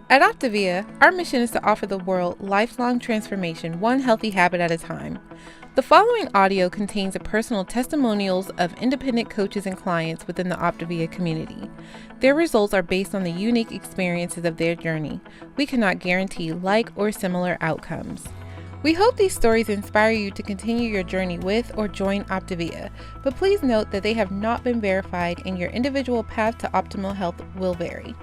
At OPTAVIA, our mission is to offer the world lifelong transformation, one healthy habit at a time. The following audio contains a personal testimonials of independent coaches and clients within the OPTAVIA community. Their results are based on the unique experiences of their journey. We cannot guarantee like or similar outcomes. We hope these stories inspire you to continue your journey with or join OPTAVIA, but please note that they have not been verified and your individual path to optimal health will vary.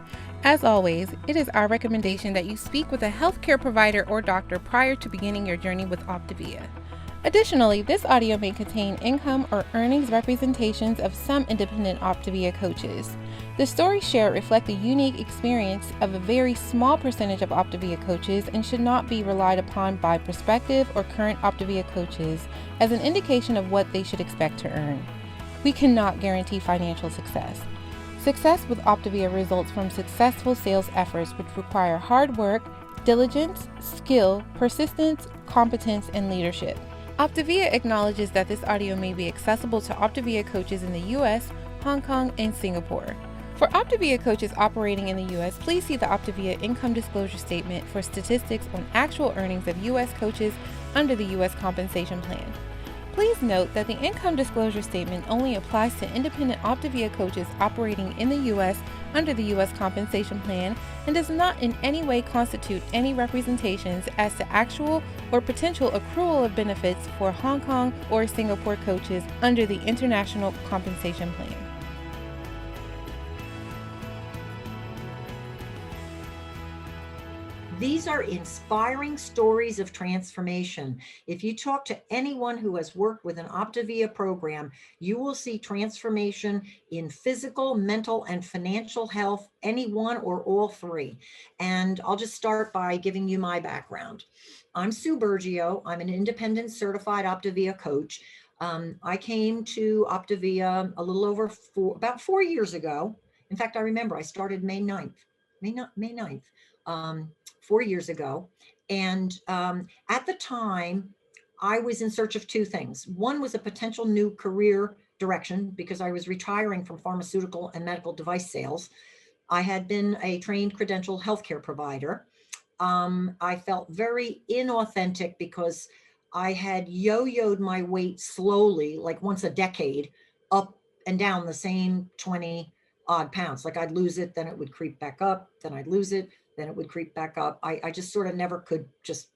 As always, it is our recommendation that you speak with a healthcare provider or doctor prior to beginning your journey with OPTAVIA. Additionally, this audio may contain income or earnings representations of some independent OPTAVIA coaches. The stories shared reflect the unique experience of a very small percentage of OPTAVIA coaches and should not be relied upon by prospective or current OPTAVIA coaches as an indication of what they should expect to earn. We cannot guarantee financial success. Success with OPTAVIA results from successful sales efforts which require hard work, diligence, skill, persistence, competence, and leadership. OPTAVIA acknowledges that this audio may be accessible to OPTAVIA coaches in the US, Hong Kong, and Singapore. For OPTAVIA coaches operating in the US, please see the OPTAVIA Income Disclosure Statement for statistics on actual earnings of US coaches under the US Compensation Plan. Please note that the Income Disclosure Statement only applies to independent OPTAVIA coaches operating in the U.S. under the U.S. Compensation Plan and does not in any way constitute any representations as to actual or potential accrual of benefits for Hong Kong or Singapore coaches under the International Compensation Plan. These are inspiring stories of transformation. If you talk to anyone who has worked with an OPTAVIA program, you will see transformation in physical, mental, and financial health, any one or all three. And I'll just start by giving you my background. I'm Sue Burgio. I'm an independent certified OPTAVIA coach. I came to OPTAVIA a little over about 4 years ago. In fact, I remember I started May 9th. 4 years ago. And at the time, I was in search of two things. One was a potential new career direction because I was retiring from pharmaceutical and medical device sales. I had been a trained credentialed healthcare provider. I felt very inauthentic because I had yo-yoed my weight slowly, like once a decade, up and down the same 20 odd pounds. Like I'd lose it, then it would creep back up, then I'd lose it, then it would creep back up. I just sort of never could just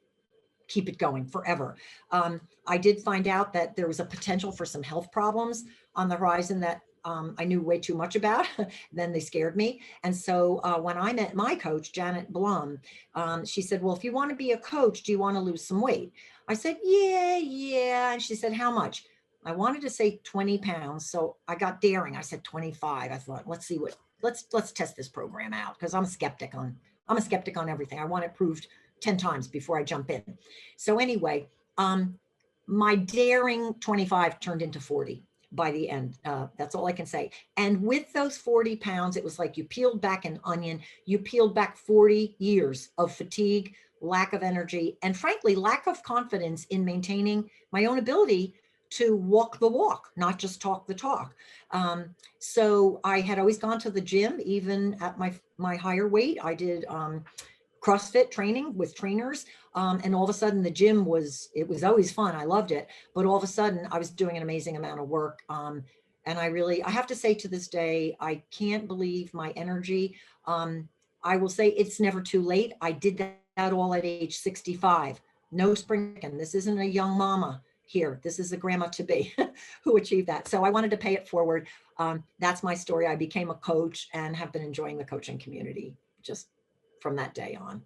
keep it going forever. I did find out that there was a potential for some health problems on the horizon that I knew way too much about. Then they scared me. And so when I met my coach, Janet Blum, she said, well, if you want to be a coach, do you want to lose some weight? I said, yeah. And she said, how much? I wanted to say 20 pounds. So I got daring. I said 25. I thought, let's test this program out because I'm a skeptic on everything. I want it proved 10 times before I jump in. So anyway, my daring 25 turned into 40 by the end. That's all I can say. And with those 40 pounds, it was like you peeled back an onion. You peeled back 40 years of fatigue, lack of energy, and frankly, lack of confidence in maintaining my own ability to walk the walk, not just talk the talk. So I had always gone to the gym, even at my higher weight. I did CrossFit training with trainers. And all of a sudden the gym it was always fun. I loved it. But all of a sudden I was doing an amazing amount of work. And I have to say to this day, I can't believe my energy. I will say it's never too late. I did that all at age 65. No spring, and this isn't a young mama here. This is a grandma to be who achieved that. So I wanted to pay it forward. That's my story. I became a coach and have been enjoying the coaching community just from that day on.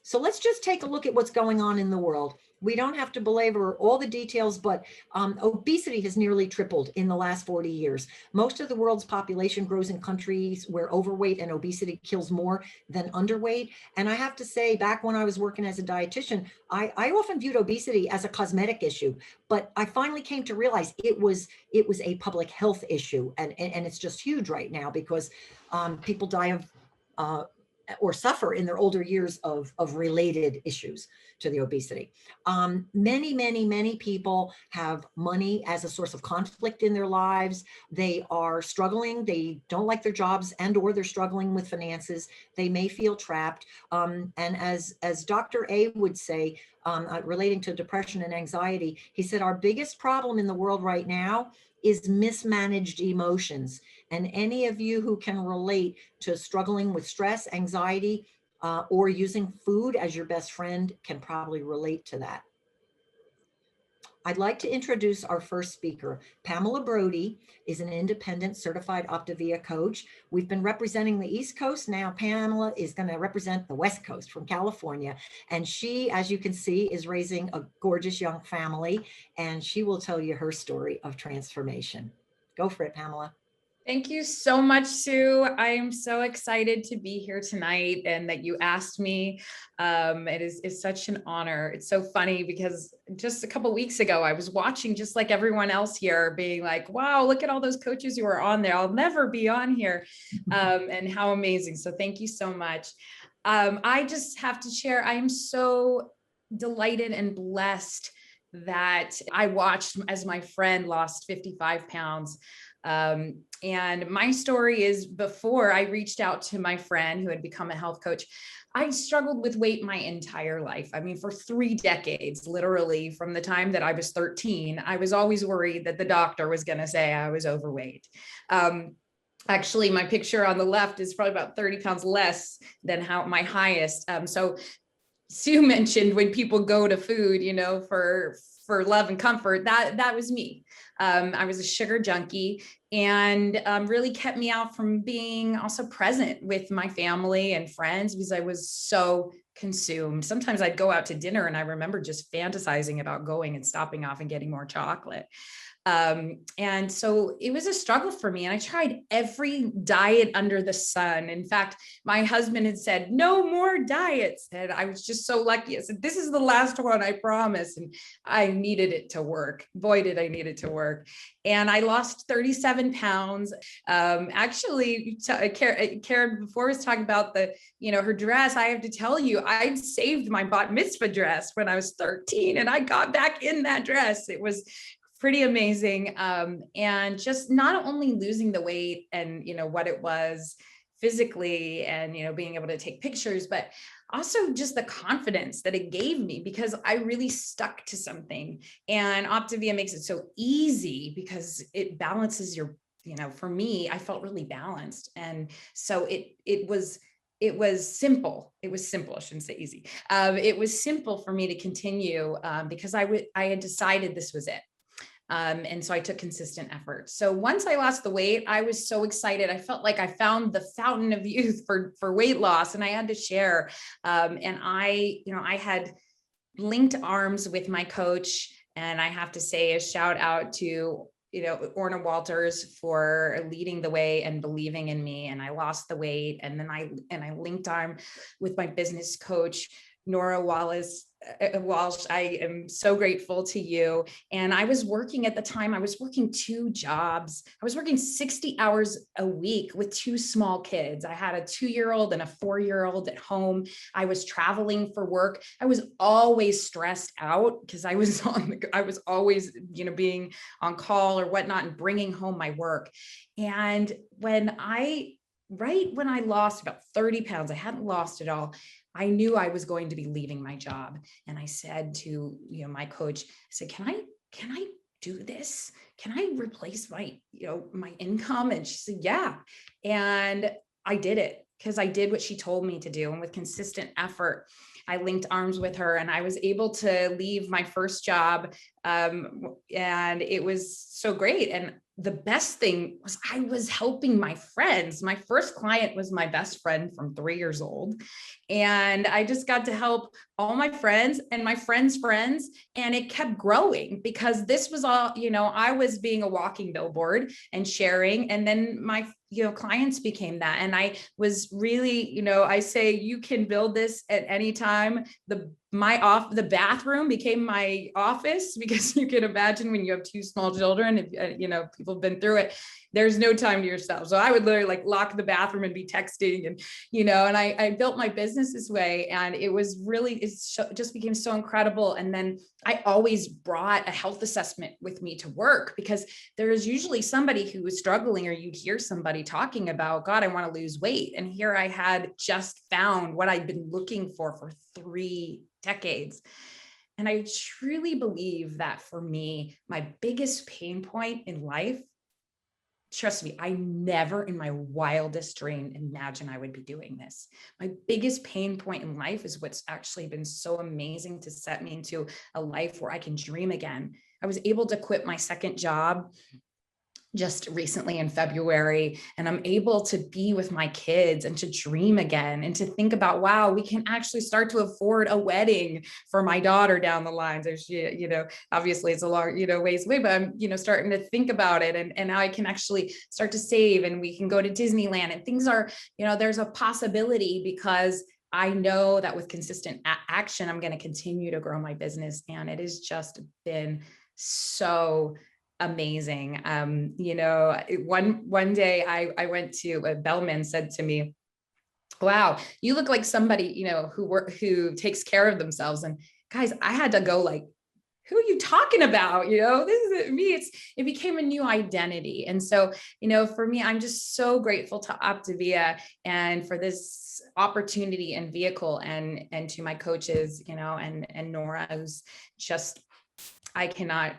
So let's just take a look at what's going on in the world. We don't have to belabor all the details, but obesity has nearly tripled in the last 40 years. Most of the world's population grows in countries where overweight and obesity kills more than underweight. And I have to say, back when I was working as a dietitian, I often viewed obesity as a cosmetic issue, but I finally came to realize it was a public health issue. And it's just huge right now because people die of or suffer in their older years of related issues to the obesity. Many people have money as a source of conflict in their lives. They are struggling. They don't like their jobs, and or they're struggling with finances. They may feel trapped. And as Dr. A would say, relating to depression and anxiety, he said, our biggest problem in the world right now is mismanaged emotions. And any of you who can relate to struggling with stress, anxiety, or using food as your best friend can probably relate to that. I'd like to introduce our first speaker. Pamela Brody is an independent certified OPTAVIA coach. We've been representing the East Coast. Now Pamela is going to represent the West Coast from California. And she, as you can see, is raising a gorgeous young family, and she will tell you her story of transformation. Go for it, Pamela. Thank you so much, Sue. I am so excited to be here tonight and that you asked me. It's such an honor. It's so funny because just a couple of weeks ago, I was watching just like everyone else here being like, wow, look at all those coaches who are on there. I'll never be on here. And how amazing. So thank you so much. I just have to share, I am so delighted and blessed that I watched as my friend lost 55 pounds. And my story is, before I reached out to my friend who had become a health coach, I struggled with weight my entire life. I mean, for 3 decades, literally from the time that I was 13, I was always worried that the doctor was going to say I was overweight. Actually, my picture on the left is probably about 30 pounds less than my highest. So Sue mentioned when people go to food, for love and comfort, that was me. I was a sugar junkie, and really kept me out from being also present with my family and friends because I was so consumed. Sometimes I'd go out to dinner and I remember just fantasizing about going and stopping off and getting more chocolate. And so it was a struggle for me. And I tried every diet under the sun. In fact, my husband had said, no more diets. And I was just so lucky. I said, this is the last one, I promise. And I needed it to work. Boy, did I need it to work. And I lost 37 pounds. Actually, Karen before was talking about her dress. I have to tell you, I saved my bat mitzvah dress when I was 13 and I got back in that dress. It was pretty amazing. And just not only losing the weight and, what it was physically and, being able to take pictures, but also just the confidence that it gave me because I really stuck to something. And OPTAVIA makes it so easy because it balances your, for me, I felt really balanced. And so it was simple. It was simple. I shouldn't say easy. It was simple for me to continue because I had decided this was it. And so I took consistent effort. So once I lost the weight, I was so excited. I felt like I found the fountain of youth for weight loss, and I had to share. And I had linked arms with my coach, and I have to say a shout out to Orna Walters for leading the way and believing in me. And I lost the weight, and then I linked arm with my business coach, Nora Walsh. I am so grateful to you. And I was working at the time, I was working 2 jobs. I was working 60 hours a week with 2 small kids. I had a 2-year-old and a 4-year-old at home. I was traveling for work. I was always stressed out because I was always, being on call or whatnot and bringing home my work. And right when I lost about 30 pounds, I hadn't lost it all, I knew I was going to be leaving my job. And I said to, my coach, I said, can I do this? Can I replace my income? And she said, yeah. And I did it because I did what she told me to do. And with consistent effort, I linked arms with her and I was able to leave my first job. And it was so great. And the best thing was I was helping my friends. My first client was my best friend from 3 years old. And I just got to help all my friends and my friends' friends. And it kept growing because this was all, I was being a walking billboard and sharing. And then my clients became that. And I was really, I say you can build this at any time. The bathroom became my office because you can imagine when you have 2 small children, if people have been through it, there's no time to yourself. So I would literally like lock the bathroom and be texting and, and I built my business this way, and it was really, just became so incredible. And then I always brought a health assessment with me to work, because there is usually somebody who was struggling, or you'd hear somebody talking about, God, I want to lose weight. And here I had just found what I'd been looking for 3 decades. And I truly believe that for me, my biggest pain point in life, trust me, I never in my wildest dream imagined I would be doing this. My biggest pain point in life is what's actually been so amazing to set me into a life where I can dream again. I was able to quit my second job just recently in February, and I'm able to be with my kids and to dream again, and to think about, wow, we can actually start to afford a wedding for my daughter down the line. There's, obviously it's a long, ways away, but I'm, starting to think about it. And now I can actually start to save, and we can go to Disneyland, and things are, there's a possibility, because I know that with consistent action, I'm going to continue to grow my business. And it has just been so amazing. One day I went to Bellman said to me, wow, you look like somebody, who takes care of themselves. And guys, I had to go like, who are you talking about? This isn't me. It became a new identity. And so, for me, I'm just so grateful to OPTAVIA and for this opportunity and vehicle, and to my coaches, and Nora, who's just, I cannot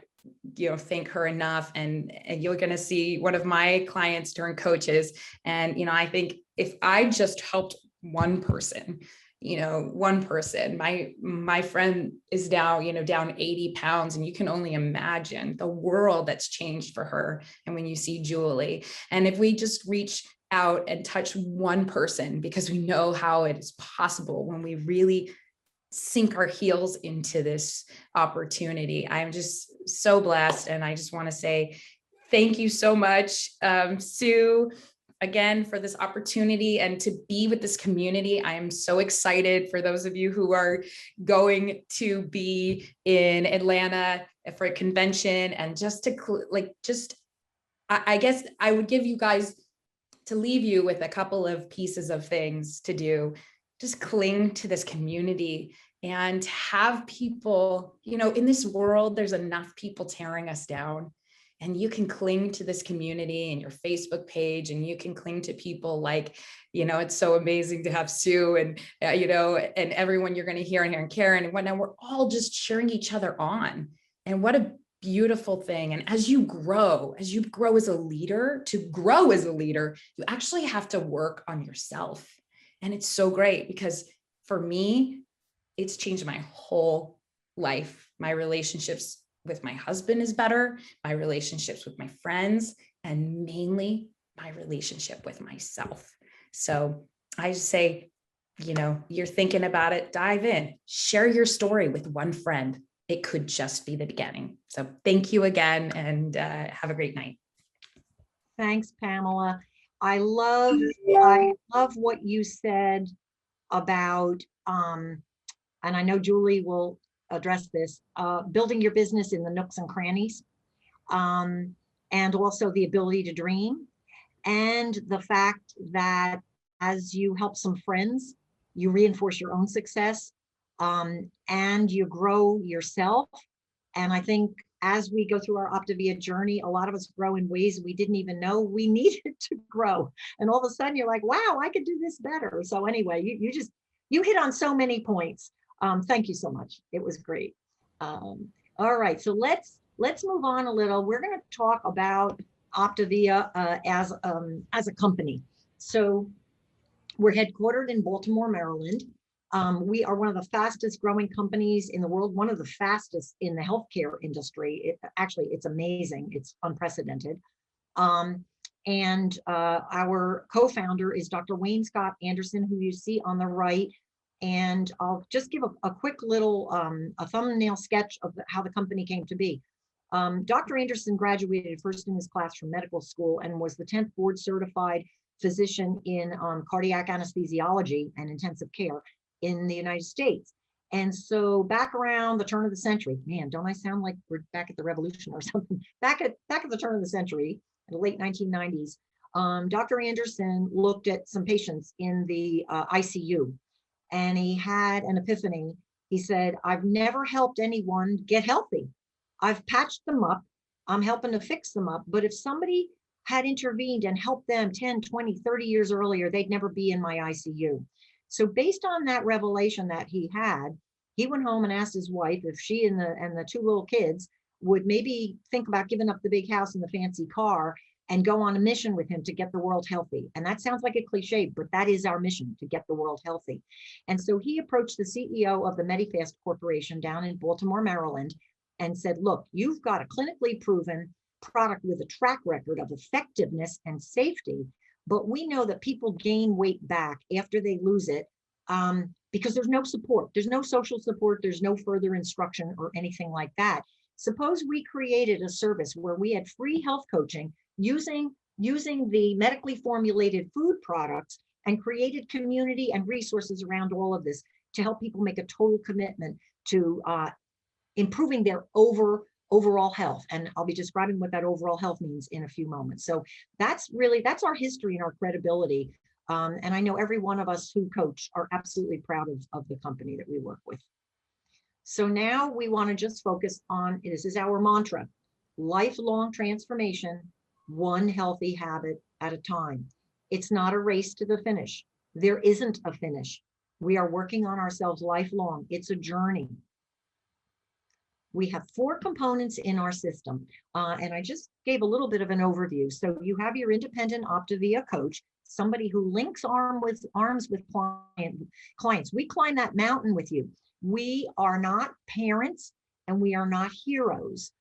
thank her enough. And you're going to see one of my clients turn coaches. And, I think if I just helped one person, my friend is now, down 80 pounds, and you can only imagine the world that's changed for her. And when you see Julie, and if we just reach out and touch one person, because we know how it is possible when we really sink our heels into this opportunity. I'm just so blessed. And I just want to say thank you so much, Sue, again, for this opportunity and to be with this community. I am so excited for those of you who are going to be in Atlanta for a convention, and just to I guess I would give you guys, to leave you with a couple of pieces of things to do. Just cling to this community and have people, in this world, there's enough people tearing us down, and you can cling to this community and your Facebook page, and you can cling to people like, it's so amazing to have Sue and, and everyone you're going to hear and Karen and whatnot. We're all just cheering each other on. And what a beautiful thing. And as you grow as a leader, you actually have to work on yourself. And it's so great, because for me, it's changed my whole life. My relationships with my husband is better, my relationships with my friends, and mainly my relationship with myself. So I just say, you're thinking about it, dive in, share your story with one friend. It could just be the beginning. So thank you again, and have a great night. Thanks, Pamela. I love what you said about, and I know Julie will address this, building your business in the nooks and crannies, and also the ability to dream, and the fact that as you help some friends, you reinforce your own success, and you grow yourself. And I think as we go through our OPTAVIA journey, a lot of us grow in ways we didn't even know we needed to grow. And all of a sudden you're like, wow, I could do this better. So anyway, you hit on so many points. Thank you so much. It was great. All right, so let's move on a little. We're going to talk about OPTAVIA as a company. So we're headquartered in Baltimore, Maryland. We are one of the fastest growing companies in the world, one of the fastest in the healthcare industry. It's amazing. It's unprecedented. And our co-founder is Dr. Wayne Scott Anderson, who you see on the right. And I'll just give a quick little a thumbnail sketch of how the company came to be. Dr. Anderson graduated first in his class from medical school and was the 10th board certified physician in cardiac anesthesiology and intensive care in the United States. And so back around the turn of the century, man, don't I sound like we're back at the revolution or something? Back at the turn of the century, the late 1990s, Dr. Anderson looked at some patients in the ICU, and he had an epiphany. He said, I've never helped anyone get healthy. I've patched them up. I'm helping to fix them up. But if somebody had intervened and helped them 10, 20, 30 years earlier, they'd never be in my ICU. So based on that revelation that he had, he went home and asked his wife if she and the two little kids would maybe think about giving up the big house and the fancy car and go on a mission with him to get the world healthy. And that sounds like a cliche, but that is our mission, to get the world healthy. And so he approached the CEO of the Medifast Corporation down in Baltimore, Maryland, and said, look, you've got a clinically proven product with a track record of effectiveness and safety, but we know that people gain weight back after they lose it because there's no support. There's no social support. There's no further instruction or anything like that. Suppose we created a service where we had free health coaching using the medically formulated food products and created community and resources around all of this to help people make a total commitment to improving their overall health. And I'll be describing what that overall health means in a few moments. So that's our history and our credibility. And I know every one of us who coach are absolutely proud of the company that we work with. So now we want to just focus on, this is our mantra, lifelong transformation, one healthy habit at a time. It's not a race to the finish. There isn't a finish. We are working on ourselves lifelong. It's a journey. We have 4 components in our system, and I just gave a little bit of an overview. So you have your independent OPTAVIA coach, somebody who links arms with clients. We climb that mountain with you. We are not parents and we are not heroes.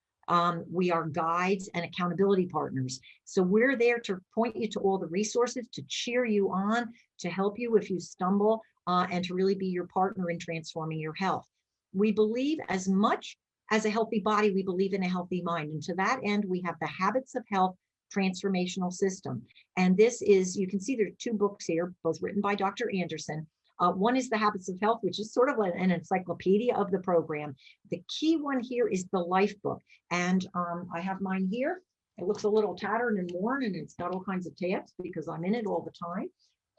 We are guides and accountability partners. So we're there to point you to all the resources, to cheer you on, to help you if you stumble, and to really be your partner in transforming your health. We believe as much as a healthy body, we believe in a healthy mind. And to that end, we have the Habits of Health Transformational System. And this is, you can see there are 2 books here, both written by Dr. Anderson. One is the Habits of Health, which is sort of an encyclopedia of the program. The key one here is the Life Book. And I have mine here. It looks a little tattered and worn, and it's got all kinds of tabs because I'm in it all the time.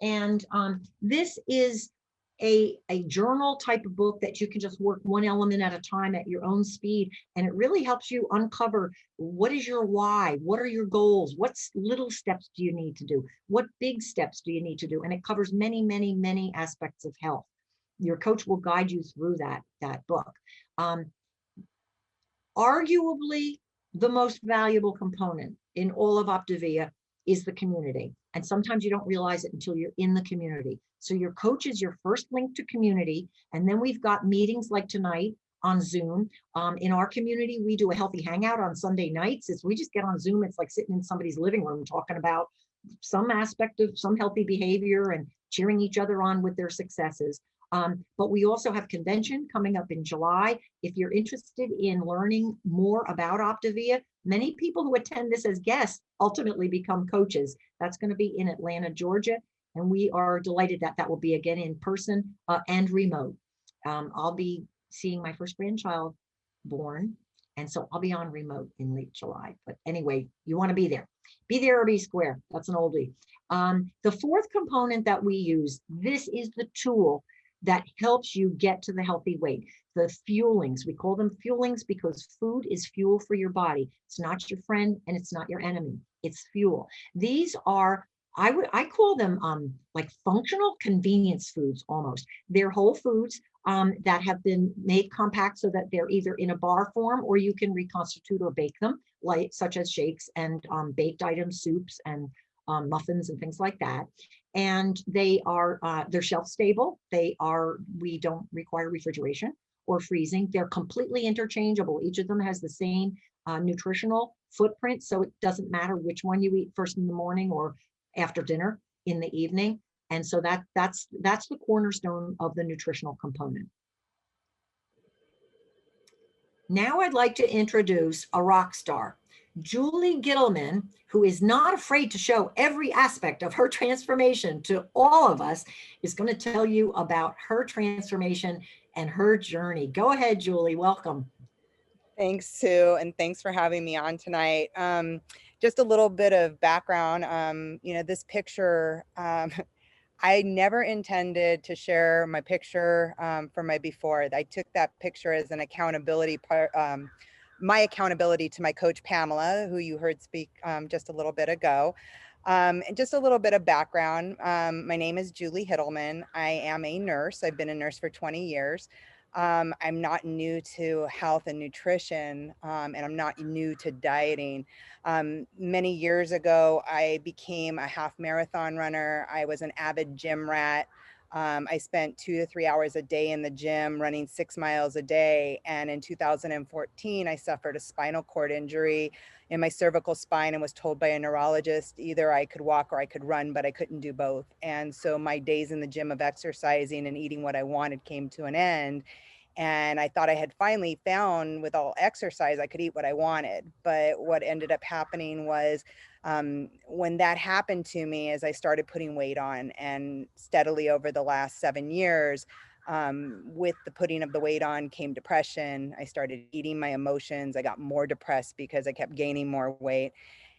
And this is a journal type of book that you can just work one element at a time at your own speed. And it really helps you uncover, what is your why? What are your goals? What little steps do you need to do? What big steps do you need to do? And it covers many, many, many aspects of health. Your coach will guide you through that book. Arguably, the most valuable component in all of OPTAVIA is the community. And sometimes you don't realize it until you're in the community. So your coach is your first link to community. And then we've got meetings like tonight on Zoom. In our community, we do a healthy hangout on Sunday nights. We just get on Zoom. It's like sitting in somebody's living room talking about some aspect of some healthy behavior and cheering each other on with their successes. But we also have convention coming up in July. If you're interested in learning more about OPTAVIA, many people who attend this as guests ultimately become coaches. That's going to be in Atlanta, Georgia. And we are delighted that that will be again in person and remote. I'll be seeing my first grandchild born. And so I'll be on remote in late July. But anyway, you want to be there. Be there or be square. That's an oldie. The 4th component that we use, this is the tool that helps you get to the healthy weight. The fuelings, we call them fuelings because food is fuel for your body. It's not your friend and it's not your enemy. It's fuel. These are, I call them like functional convenience foods almost. They're whole foods that have been made compact so that they're either in a bar form or you can reconstitute or bake them, like such as shakes and baked items, soups and muffins and things like that. And they are, they're shelf stable. We don't require refrigeration or freezing. They're completely interchangeable. Each of them has the same nutritional footprint. So it doesn't matter which one you eat first in the morning or after dinner in the evening. And so that's the cornerstone of the nutritional component. Now I'd like to introduce a rock star, Julie Gittleman, who is not afraid to show every aspect of her transformation to all of us, is going to tell you about her transformation and her journey. Go ahead, Julie. Welcome. Thanks, Sue, and thanks for having me on tonight. Just a little bit of background. This picture, I never intended to share my picture from my before. I took that picture as an accountability part, my accountability to my coach, Pamela, who you heard speak just a little bit ago. And just a little bit of background. My name is Julie Hittleman. I am a nurse. I've been a nurse for 20 years. I'm not new to health and nutrition, and I'm not new to dieting. Many years ago, I became a half marathon runner. I was an avid gym rat. I spent 2 to 3 hours a day in the gym running 6 miles a day. And in 2014, I suffered a spinal cord injury in my cervical spine and was told by a neurologist either I could walk or I could run, but I couldn't do both. And so my days in the gym of exercising and eating what I wanted came to an end. And I thought I had finally found with all exercise, I could eat what I wanted. But what ended up happening was when that happened to me, as I started putting weight on and steadily over the last 7 years, with the putting of the weight on came depression. I started eating my emotions. I got more depressed because I kept gaining more weight.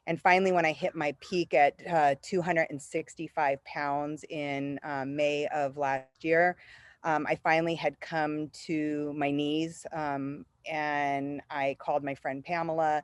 And finally, when I hit my peak at 265 pounds in May of last year, I finally had come to my knees, and I called my friend Pamela,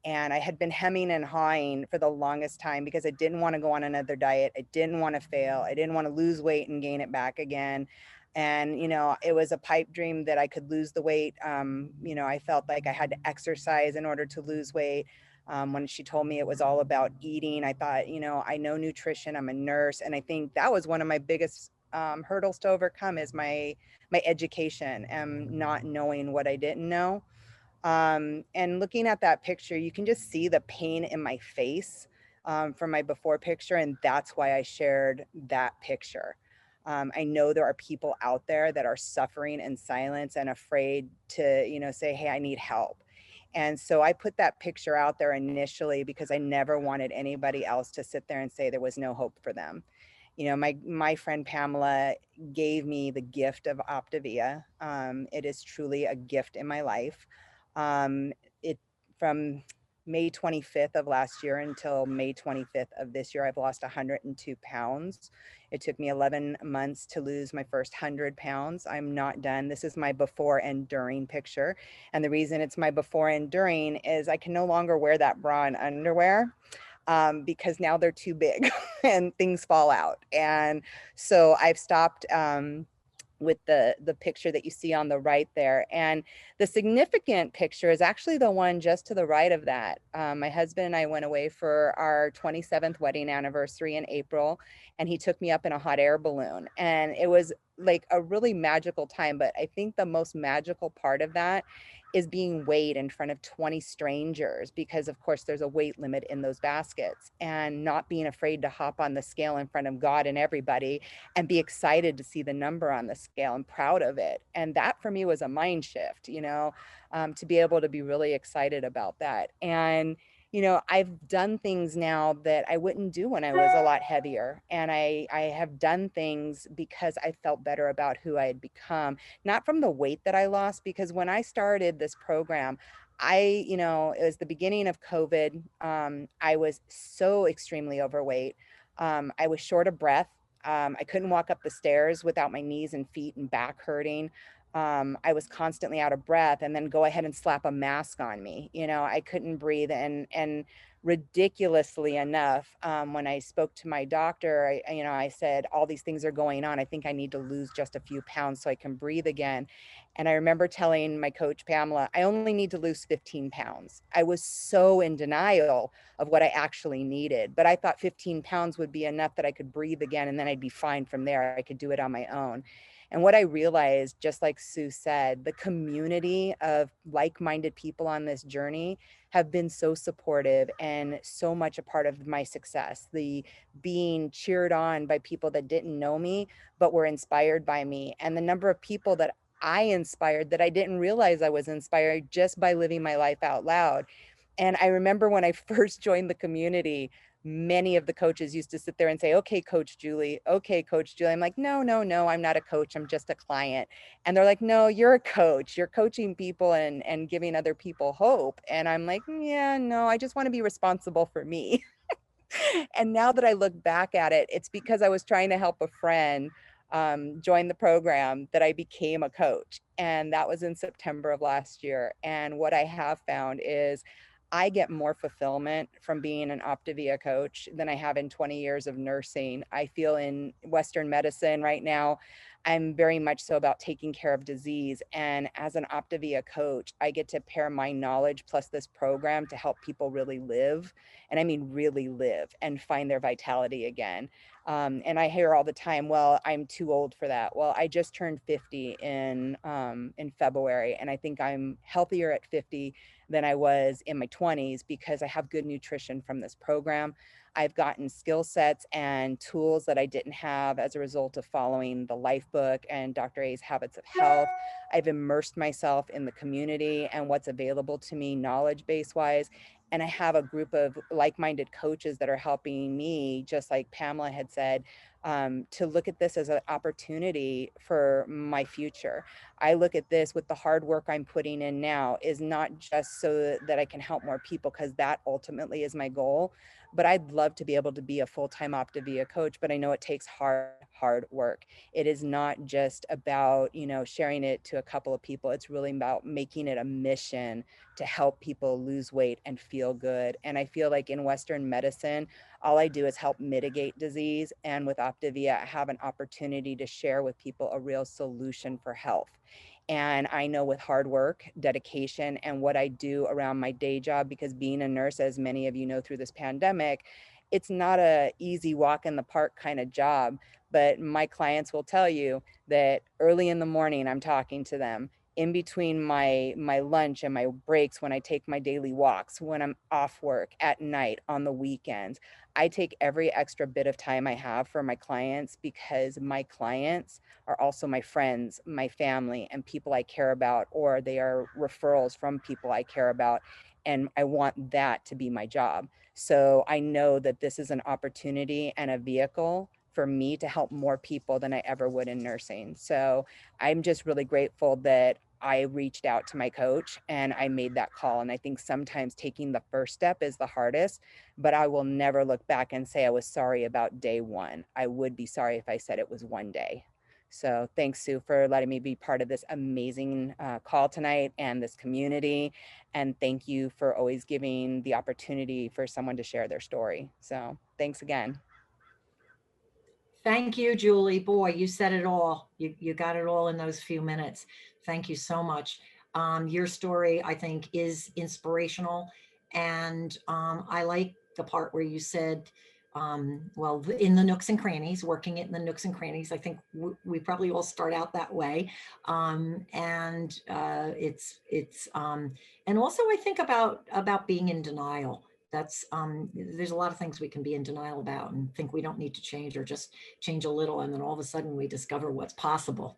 and I had been hemming and hawing for the longest time because I didn't want to go on another diet. I didn't want to fail. I didn't want to lose weight and gain it back again. And, it was a pipe dream that I could lose the weight. I felt like I had to exercise in order to lose weight. When she told me it was all about eating, I thought, I know nutrition, I'm a nurse. And I think that was one of my biggest hurdles to overcome is my education and not knowing what I didn't know. And looking at that picture, you can just see the pain in my face from my before picture. And that's why I shared that picture. I know there are people out there that are suffering in silence and afraid to, say, hey, I need help. And so I put that picture out there initially because I never wanted anybody else to sit there and say there was no hope for them. My friend Pamela gave me the gift of OPTAVIA. It is truly a gift in my life. It from May 25th of last year until May 25th of this year, I've lost 102 pounds. It took me 11 months to lose my first 100 pounds. I'm not done. This is my before and during picture. And the reason it's my before and during is I can no longer wear that bra and underwear. Because now they're too big and things fall out. And so I've stopped with the picture that you see on the right there. And the significant picture is actually the one just to the right of that. My husband and I went away for our 27th wedding anniversary in April, and he took me up in a hot air balloon. And it was like a really magical time. But I think the most magical part of that is being weighed in front of 20 strangers, because of course there's a weight limit in those baskets, and not being afraid to hop on the scale in front of God and everybody and be excited to see the number on the scale and proud of it. And that for me was a mind shift, to be able to be really excited about that. And I've done things now that I wouldn't do when I was a lot heavier. And I have done things because I felt better about who I had become, not from the weight that I lost, because when I started this program, it was the beginning of COVID. I was so extremely overweight. I was short of breath. I couldn't walk up the stairs without my knees and feet and back hurting. I was constantly out of breath, and then go ahead and slap a mask on me. I couldn't breathe. And ridiculously enough, when I spoke to my doctor, I said, all these things are going on. I think I need to lose just a few pounds so I can breathe again. And I remember telling my coach, Pamela, I only need to lose 15 pounds. I was so in denial of what I actually needed, but I thought 15 pounds would be enough that I could breathe again, and then I'd be fine from there. I could do it on my own. And what I realized, just like Sue said, the community of like-minded people on this journey have been so supportive and so much a part of my success. The being cheered on by people that didn't know me, but were inspired by me. And the number of people that I inspired that I didn't realize I was inspired just by living my life out loud. And I remember when I first joined the community, many of the coaches used to sit there and say, okay, Coach Julie, okay, Coach Julie. I'm like, no, I'm not a coach. I'm just a client. And they're like, no, you're a coach. You're coaching people and giving other people hope. And I'm like, yeah, no, I just want to be responsible for me. And now that I look back at it, it's because I was trying to help a friend join the program that I became a coach. And that was in September of last year. And what I have found is I get more fulfillment from being an OPTAVIA coach than I have in 20 years of nursing. I feel in Western medicine right now, I'm very much so about taking care of disease. And as an OPTAVIA coach, I get to pair my knowledge plus this program to help people really live. And I mean, really live and find their vitality again. And I hear all the time, well, I'm too old for that. Well, I just turned 50 in February, and I think I'm healthier at 50 than I was in my 20s because I have good nutrition from this program. I've gotten skill sets and tools that I didn't have as a result of following the Life book and Dr. A's Habits of Health. I've immersed myself in the community and what's available to me knowledge base wise. And I have a group of like-minded coaches that are helping me, just like Pamela had said, to look at this as an opportunity for my future. I look at this with the hard work I'm putting in now is not just so that I can help more people, because that ultimately is my goal. But I'd love to be able to be a full-time OPTAVIA coach, but I know it takes hard work. It is not just about, sharing it to a couple of people. It's really about making it a mission to help people lose weight and feel good. And I feel like in Western medicine, all I do is help mitigate disease. And with OPTAVIA, I have an opportunity to share with people a real solution for health. And I know with hard work, dedication, and what I do around my day job, because being a nurse, as many of you know through this pandemic, it's not a easy walk in the park kind of job. But my clients will tell you that early in the morning, I'm talking to them. In between my lunch and my breaks, when I take my daily walks, when I'm off work, at night, on the weekends, I take every extra bit of time I have for my clients, because my clients are also my friends, my family, and people I care about, or they are referrals from people I care about. And I want that to be my job. So I know that this is an opportunity and a vehicle for me to help more people than I ever would in nursing. So I'm just really grateful that I reached out to my coach and I made that call. And I think sometimes taking the first step is the hardest, but I will never look back and say I was sorry about day one. I would be sorry if I said it was one day. So thanks, Sue, for letting me be part of this amazing call tonight and this community. And thank you for always giving the opportunity for someone to share their story. So thanks again. Thank you, Julie. Boy, you said it all. You got it all in those few minutes. Thank you so much. Your story, I think, is inspirational. And I like the part where you said, well, in the nooks and crannies, working it in the nooks and crannies. I think we probably all start out that way. And also I think about being in denial. That's there's a lot of things we can be in denial about and think we don't need to change, or just change a little, and then all of a sudden we discover what's possible.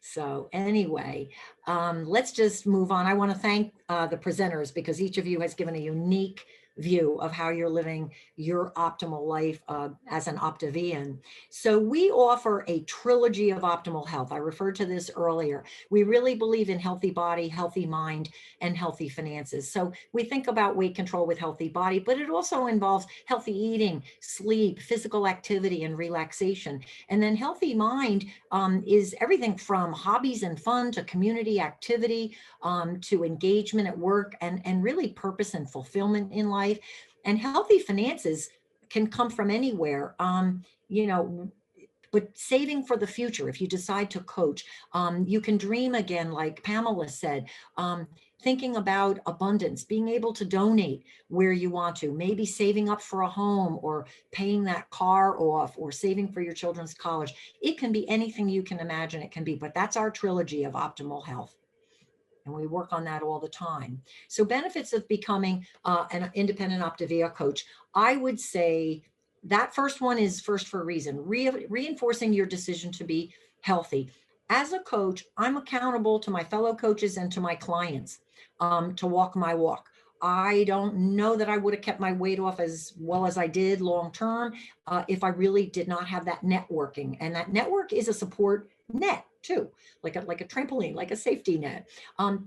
So anyway, let's just move on. I want to thank the presenters, because each of you has given a unique view of how you're living your optimal life as an OPTAVIAN. So we offer a trilogy of optimal health. I referred to this earlier. We really believe in healthy body, healthy mind, and healthy finances. So we think about weight control with healthy body, but it also involves healthy eating, sleep, physical activity, and relaxation. And then healthy mind is everything from hobbies and fun to community activity, to engagement at work, and really purpose and fulfillment in life. And healthy finances can come from anywhere, but saving for the future. If you decide to coach, you can dream again, like Pamela said, thinking about abundance, being able to donate where you want to, maybe saving up for a home, or paying that car off, or saving for your children's college. It can be anything you can imagine it can be, but that's our trilogy of optimal health. And we work on that all the time. So benefits of becoming an independent OPTAVIA coach. I would say that first one is first for a reason, reinforcing your decision to be healthy. As a coach, I'm accountable to my fellow coaches and to my clients to walk my walk. I don't know that I would have kept my weight off as well as I did long term if I really did not have that networking. And that network is a support net too, like a trampoline, like a safety net.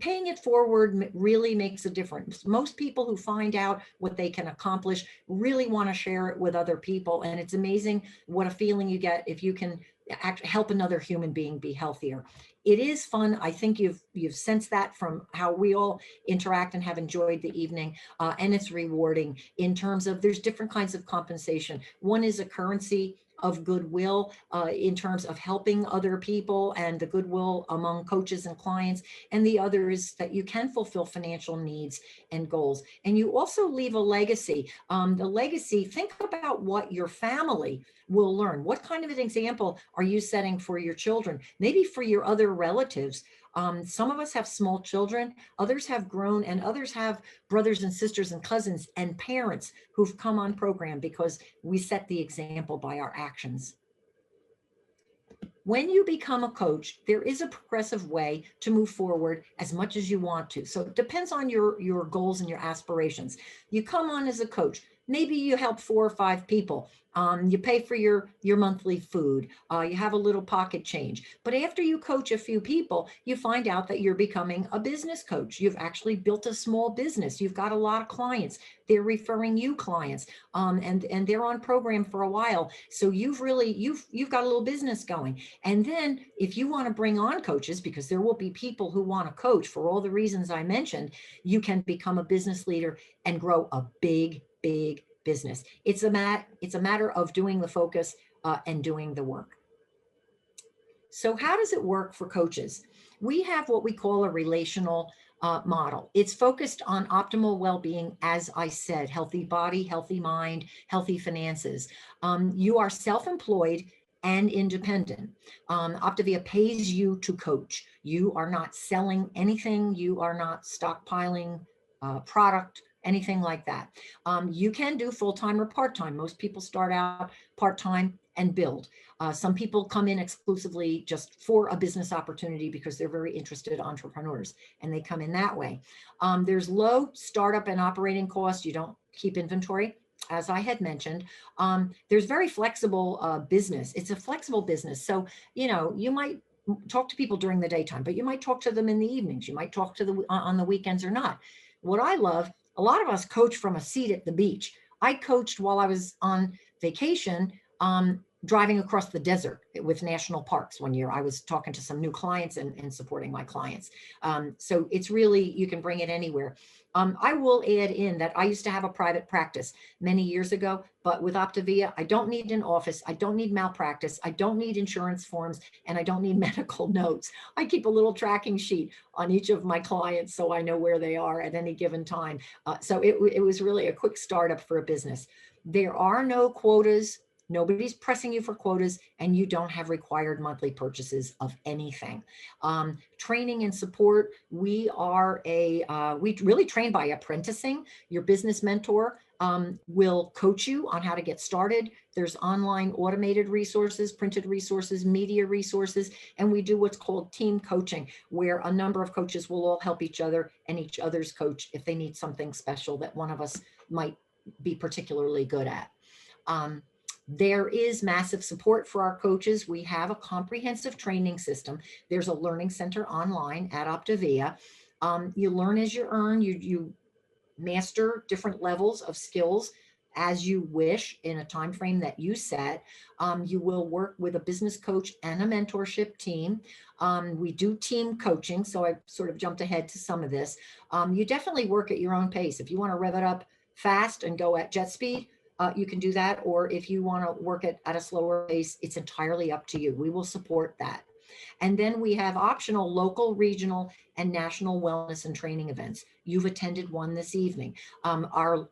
Paying it forward really makes a difference. Most people who find out what they can accomplish really want to share it with other people. And it's amazing what a feeling you get if you can help another human being be healthier. It is fun. I think you've sensed that from how we all interact and have enjoyed the evening. And it's rewarding in terms of there's different kinds of compensation. One is a currency of goodwill in terms of helping other people and the goodwill among coaches and clients. And the other is that you can fulfill financial needs and goals. And you also leave a legacy. The legacy, think about what your family will learn. What kind of an example are you setting for your children? Maybe for your other relatives. Some of us have small children, others have grown, and others have brothers and sisters and cousins and parents who've come on program because we set the example by our actions. When you become a coach, there is a progressive way to move forward as much as you want to. So it depends on your goals and your aspirations. You come on as a coach. Maybe you help 4 or 5 people. You pay for your monthly food. You have a little pocket change. But after you coach a few people, you find out that you're becoming a business coach. You've actually built a small business. You've got a lot of clients. They're referring you clients, and they're on program for a while. So you've got a little business going. And then if you want to bring on coaches, because there will be people who want to coach for all the reasons I mentioned, you can become a business leader and grow a big business. It's a matter of doing the focus and doing the work. So how does it work for coaches? We have what we call a relational model. It's focused on optimal well-being, as I said, healthy body, healthy mind, healthy finances. You are self-employed and independent. OPTAVIA pays you to coach. You are not selling anything. You are not stockpiling product, anything like that. You can do full-time or part-time. Most people start out part-time and build. Some people come in exclusively just for a business opportunity because they're very interested entrepreneurs and they come in that way. There's low startup and operating costs. You don't keep inventory, as I had mentioned. There's very flexible business. It's a flexible business. So, you might talk to people during the daytime, but you might talk to them in the evenings. You might talk to them on the weekends or not. What I love, a lot of us coach from a seat at the beach. I coached while I was on vacation, driving across the desert with national parks one year. I was talking to some new clients and supporting my clients. So it's really, you can bring it anywhere. I will add in that I used to have a private practice many years ago, but with OPTAVIA, I don't need an office. I don't need malpractice. I don't need insurance forms, and I don't need medical notes. I keep a little tracking sheet on each of my clients so I know where they are at any given time. So it was really a quick startup for a business. There are no quotas. Nobody's pressing you for quotas, and you don't have required monthly purchases of anything. Training and support, we really train by apprenticing. Your business mentor will coach you on how to get started. There's online automated resources, printed resources, media resources, and we do what's called team coaching, where a number of coaches will all help each other and each other's coach if they need something special that one of us might be particularly good at. There is massive support for our coaches. We have a comprehensive training system. There's a learning center online at OPTAVIA. You learn as you earn. You master different levels of skills as you wish in a time frame that you set. You will work with a business coach and a mentorship team. We do team coaching, so I sort of jumped ahead to some of this. You definitely work at your own pace. If you want to rev it up fast and go at jet speed, you can do that. Or if you want to work at a slower pace, it's entirely up to you. We will support that. And then we have optional local, regional, and national wellness and training events. You've attended one this evening. Our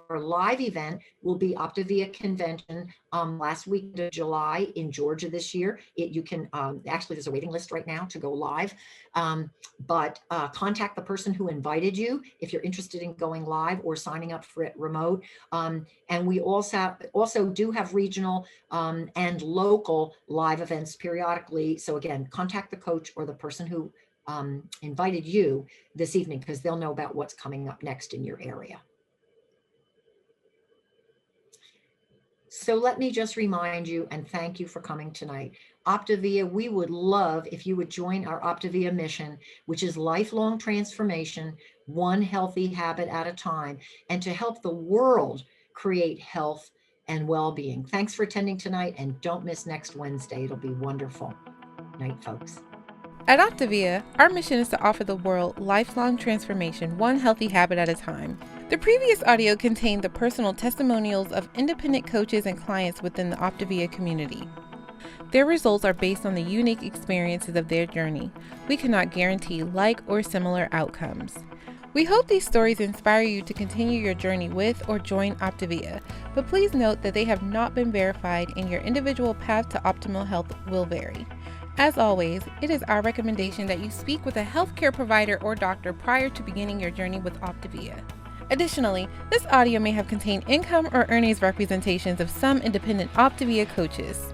live event will be OPTAVIA Convention last week of July in Georgia this year. You can, actually there's a waiting list right now to go live, but contact the person who invited you if you're interested in going live or signing up for it remote. And we also do have regional and local live events periodically. So again, contact the coach or the person who invited you this evening because they'll know about what's coming up next in your area. So let me just remind you and thank you for coming tonight. OPTAVIA, we would love if you would join our OPTAVIA mission, which is lifelong transformation, one healthy habit at a time, and to help the world create health and well-being. Thanks for attending tonight, and don't miss next Wednesday. It'll be wonderful. Night, folks. At OPTAVIA, our mission is to offer the world lifelong transformation, one healthy habit at a time. The previous audio contained the personal testimonials of independent coaches and clients within the OPTAVIA community. Their results are based on the unique experiences of their journey. We cannot guarantee like or similar outcomes. We hope these stories inspire you to continue your journey with or join OPTAVIA, but please note that they have not been verified and your individual path to optimal health will vary. As always, it is our recommendation that you speak with a healthcare provider or doctor prior to beginning your journey with OPTAVIA. Additionally, this audio may have contained income or earnings representations of some independent OPTAVIA coaches.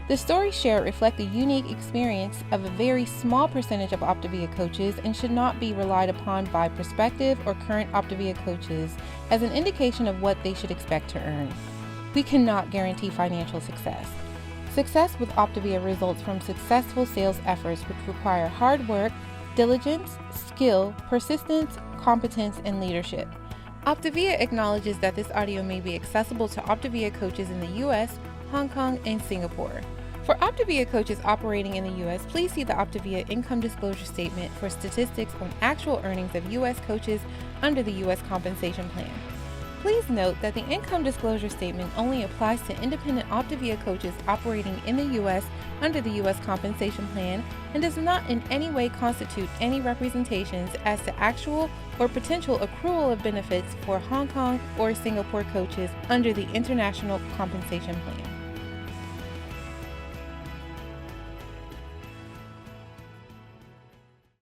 The stories shared reflect the unique experience of a very small percentage of OPTAVIA coaches and should not be relied upon by prospective or current OPTAVIA coaches as an indication of what they should expect to earn. We cannot guarantee financial success. Success with OPTAVIA results from successful sales efforts which require hard work, diligence, skill, persistence, competence, and leadership. OPTAVIA acknowledges that this audio may be accessible to OPTAVIA coaches in the U.S., Hong Kong, and Singapore. For OPTAVIA coaches operating in the U.S., please see the OPTAVIA Income Disclosure Statement for statistics on actual earnings of U.S. coaches under the U.S. Compensation Plan. Please note that the Income Disclosure Statement only applies to independent OPTAVIA coaches operating in the U.S. under the U.S. Compensation Plan and does not in any way constitute any representations as to actual or potential accrual of benefits for Hong Kong or Singapore coaches under the International Compensation Plan.